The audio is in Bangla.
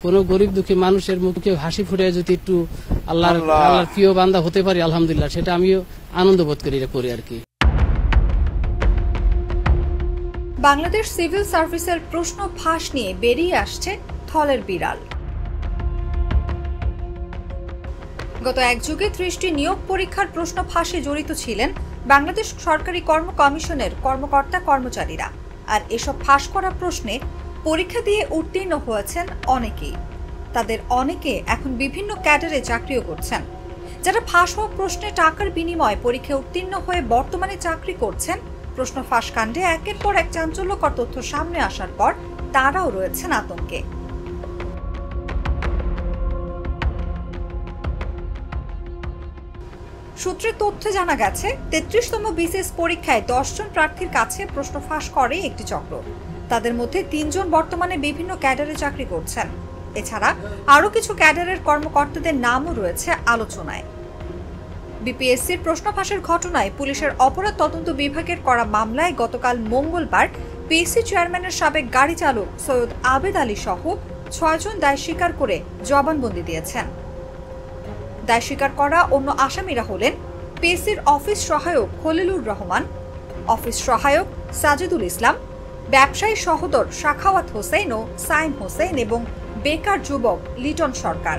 কোনো গরিব দুঃখী মানুষের মুখে হাসি ফুটে যদি একটু আল্লাহর প্রিয় বান্দা হতে পারি, আলহামদুলিল্লাহ, সেটা আমিও আনন্দ বোধ করি আর কি। বাংলাদেশ সিভিল সার্ভিসের প্রশ্ন ফাঁস নিয়ে বেরিয়ে আসছে থলের বিড়াল। গত এক যুগে ৩০টি নিয়োগ পরীক্ষার প্রশ্ন ফাঁসে জড়িত ছিলেন বাংলাদেশ সরকারি কর্ম কমিশনের কর্মকর্তা কর্মচারীরা। আর এসব ফাঁস করা প্রশ্নে পরীক্ষা দিয়ে উত্তীর্ণ হয়েছেন অনেকেই। তাদের অনেকে এখন বিভিন্ন ক্যাডারে চাকরিও করছেন। যারা ফাঁস হওয়া প্রশ্নে টাকার বিনিময়ে পরীক্ষায় উত্তীর্ণ হয়ে বর্তমানে চাকরি করছেন, প্রশ্ন ফাঁস কাণ্ডে একের পর এক চাঞ্চল্যকর তথ্য সামনে আসার পর তারাও রয়েছেন আতঙ্কে। সূত্রে তথ্য জানা গেছে, ৩৩তম বিসিএস পরীক্ষায় ১০ জন প্রার্থীর কাছে প্রশ্ন ফাঁস করে একটি চক্র। তাদের মধ্যে ৩ জন বর্তমানে বিভিন্ন ক্যাডারে চাকরি করছেন। এছাড়া আরও কিছু ক্যাডারের কর্মকর্তাদের নামও রয়েছে আলোচনায়। বিপিএসসির প্রশ্ন ফাঁসের ঘটনায় পুলিশের অপরাধ তদন্ত বিভাগের করা মামলায় গতকাল মঙ্গলবার পিএসসি চেয়ারম্যানের সাবেক গাড়ি চালক সৈয়দ আবেদ আলী সহ ৬ জন দায় স্বীকার করে জবানবন্দি দিয়েছেন। দায় স্বীকার করা অন্য আসামিরা হলেন পিএসসির অফিস সহায়ক খলিলুর রহমান, অফিস সহায়ক সাজিদুল ইসলাম, ব্যবসায়ী সহোদর শাখাওয়াত হোসেন ও সাইম হোসেন এবং বেকার যুবক লিটন সরকার।